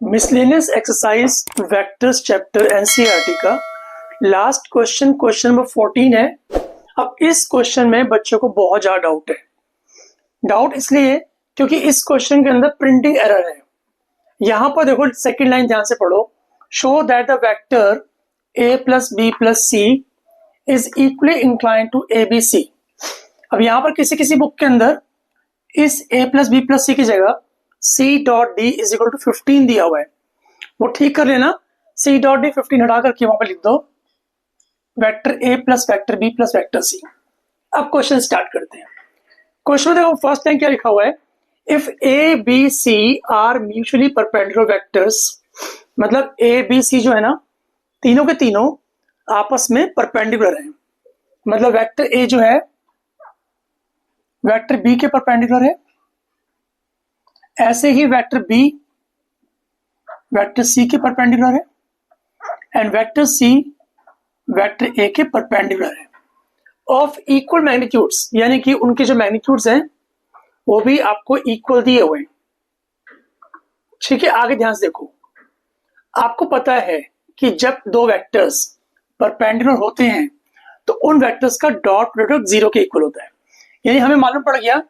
Miscellaneous exercise vectors chapter NCERT का last question number 14 है। अब इस क्वेश्चन में बच्चों को बहुत ज्यादा डाउट है। डाउट इसलिए क्योंकि इस क्वेश्चन के अंदर प्रिंटिंग एरर है। यहां पर देखो सेकंड लाइन ध्यान से पढ़ो, show that the vector a plus B plus C is equally inclined to A B C. अब यहां पर किसी किसी बुक के अंदर इस a प्लस बी प्लस सी की जगह c dot D is equal to 15 दिया हुआ है, वो ठीक कर लेना। c डॉट डी 15 हटा करके वहां पर लिख दो vector a plus vector b plus vector c। अब क्वेश्चन स्टार्ट करते हैं। क्वेश्चन में देखो फर्स्ट लाइन क्या लिखा हुआ है, if A B C are mutually perpendicular vectors, मतलब a b c जो है ना तीनों के तीनों आपस में परपेंडिकुलर है। मतलब वेक्टर a जो है वेक्टर b के परपेंडिकुलर है, ऐसे ही वेक्टर b वेक्टर c के परपेंडिकुलर है and vector c vector a के परपेंडिकुलर है ऑफ इक्वल मैग्नीट्यूड्स, यानी कि उनके जो मैग्नीट्यूड्स हैं वो भी आपको इक्वल दिए हुए हैं। ठीक है, आगे ध्यान से देखो। आपको पता है कि जब दो वेक्टर्स परपेंडिकुलर होते हैं तो उन वेक्टर्स का डॉट प्रोडक्ट 0 के इक्वल होता है। यानी हमें मालूम पड़ गया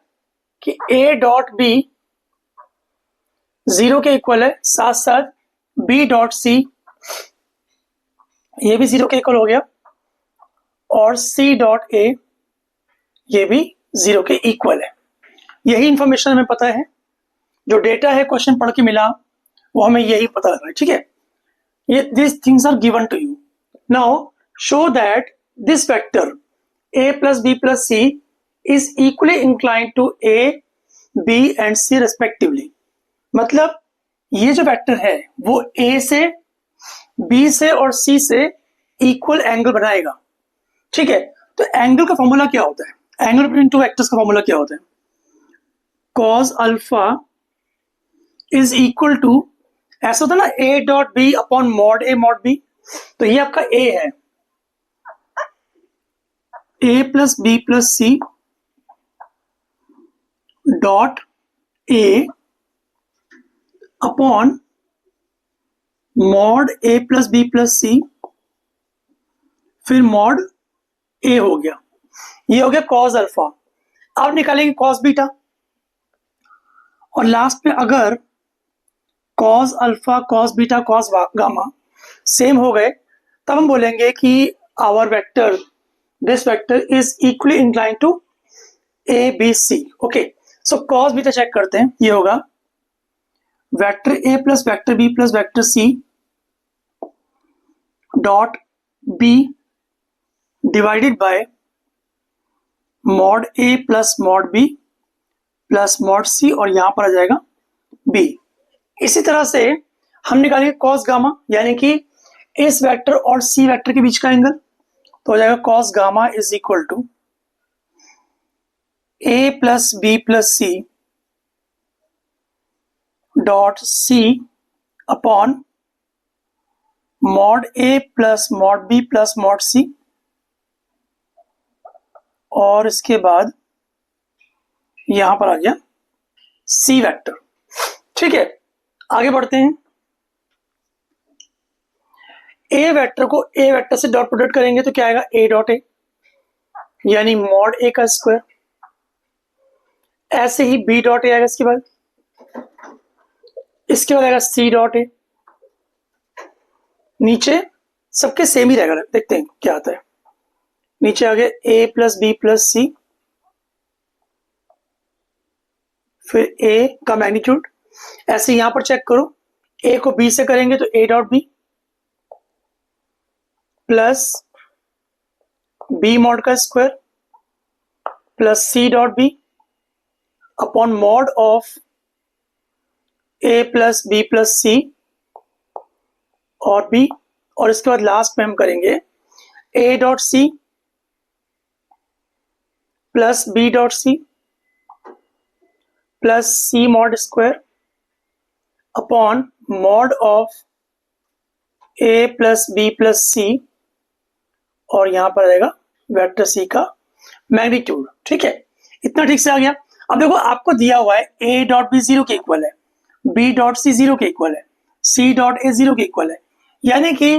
कि a डॉट b 0 के इक्वल है, साथ साथ b डॉट c ये भी 0 के इक्वल हो गया और c डॉट a ये भी 0 के इक्वल है। यही इंफॉर्मेशन हमें पता है, जो डेटा है क्वेश्चन पढ़ के मिला वो हमें यही पता लगा है। ठीक है, ये this things are given to you. Now show that this vector a plus b plus c is equally inclined to a b and c respectively. मतलब ये जो वेक्टर है वो a से b से और c से इक्वल एंगल बनाएगा। ठीक है, तो एंगल का फॉर्मूला क्या होता है, एंगल बिटवीन टू वेक्टर्स का फॉर्मूला क्या होता है, cos alpha is equal to, ऐसा होता है ना a dot B upon mod a mod b। तो ये आपका a है, a plus B plus C dot a upon mod a plus B plus C फिर मॉड a हो गया। ये हो गया cos अल्फा। अब निकालेंगे cos बीटा और लास्ट में अगर cos alpha cos beta cos gamma same हो गए तब हम बोलेंगे कि our vector this vector is equally inclined to a b c। Okay, so cos beta check करते हैं। ये होगा vector a plus vector b plus vector c dot b divided by mod a plus mod b plus mod c और यहां पर आ जाएगा b। इसी तरह से हम निकालेंगे cos गामा, यानी कि इस वेक्टर और c वेक्टर के बीच का एंगल, तो हो जाएगा cos gamma is equal to a plus B plus C dot c upon mod a plus mod b plus mod c और इसके बाद यहां पर आ गया c वेक्टर। ठीक है, आगे बढ़ते हैं। a वेक्टर को a वेक्टर से डॉट प्रोडक्ट करेंगे तो क्या आएगा, a डॉट a यानी मॉड a का स्क्वायर। ऐसे ही b डॉट a आएगा, इसके बाद आएगा c डॉट a। नीचे सबके सेम ही रहेगा, देखते हैं क्या आता है। नीचे आ गया a plus B plus C फिर a का मैग्नीट्यूड। ऐसे यहां पर चेक करो, a को b से करेंगे तो a dot b plus b mod का square plus c dot b upon mod of a plus b plus c और b, और इसके बाद लास्ट में हम करेंगे a dot c plus b dot c plus c mod square upon mod of a plus b plus c और यहां पर आएगा वेक्टर c का मैग्नीट्यूड। ठीक है, इतना ठीक से आ गया। अब देखो आपको दिया हुआ है a डॉट बी 0 के इक्वल है, b डॉट c 0 के इक्वल है, सी डॉट ए जीरो के इक्वल है। यानी कि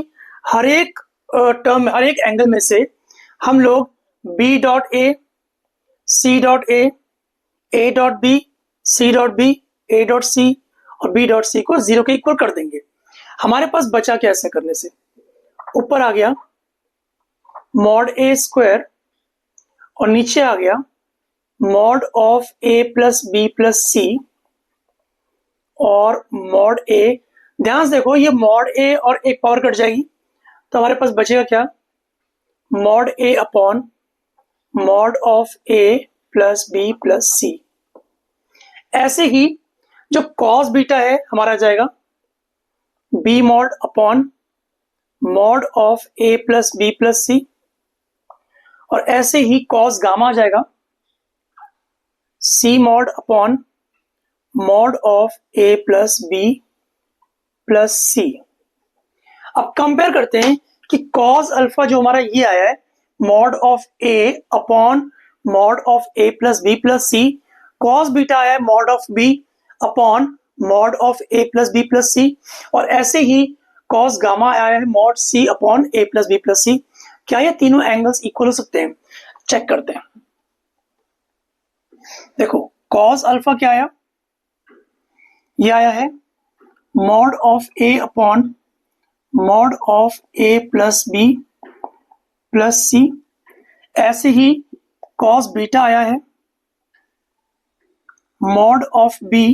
हर एक टर्म, हर एक एंगल में से हम लोग B dot A, C dot A dot B, C dot B, A dot C और बी डॉट सी को जीरो के इक्वल कर देंगे। हमारे पास बचा क्या ऐसे करने से? ऊपर आ गया मॉड ए स्क्वायर और नीचे आ गया mod of A plus B plus C और मॉड ए। ध्यान से देखो, ये मॉड ए और एक पावर कट जाएगी तो हमारे पास बचेगा क्या? Mod A upon mod of A plus B plus C. ऐसे ही जो कॉस बीटा है हमारा जाएगा B mod upon mod of A plus B plus C और ऐसे ही कॉस गामा आ जाएगा C mod upon mod of A plus B plus C. अब कंपेयर करते हैं कि कॉस अल्फा जो हमारा ये आया है mod of A upon mod of A plus B plus C, cos beta आया है mod of B upon mod of A plus B plus C और ऐसे ही कॉस गामा आया है mod C upon A plus B plus C. क्या ये तीनों एंगल्स इक्वल हो सकते हैं? चेक करते हैं। देखो कॉस अल्फा क्या आया? ये आया है mod of A upon mod of A plus B plus C. ऐसे ही कॉस बीटा आया है mod of B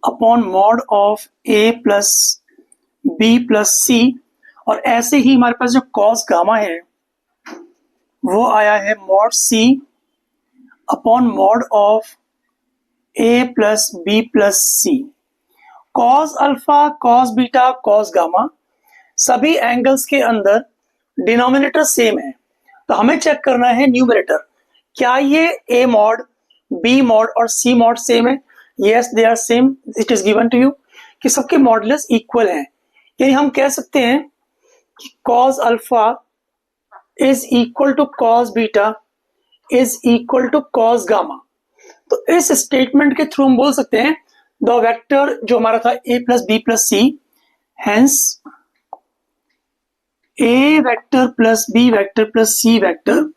upon mod of A plus B plus C और ऐसे ही हमारे पास जो कॉस गामा है वो आया है mod C upon mod of A plus B plus C. Cos alpha, cos beta, cos gamma सभी एंगल्स के अंदर डिनोमिनेटर सेम है तो हमें चेक करना है न्यूमरेटर। क्या ये ए मॉड, बी मॉड और सी मॉड सेम है? Yes they are same, it is given to you कि सबके मॉडुलस इक्वल हैं। यानी हम कह सकते हैं कि cos alpha is equal to cos beta is equal to cos gamma. तो इस स्टेटमेंट के थ्रू हम बोल सकते हैं द वेक्टर जो हमारा था A plus B plus C, hence A vector plus B vector plus C vector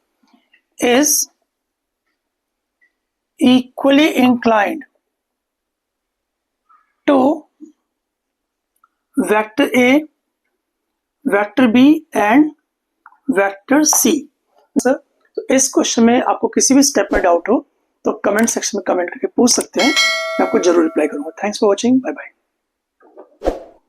is equally inclined to vector A, vector B and vector C। Sir तो इस क्वेश्चन में आपको किसी भी स्टेप में डाउट हो तो कमेंट सेक्शन में कमेंट करके पूछ सकते हैं, मैं आपको जरूर रिप्लाई करूंगा। Thanks for watching, bye bye.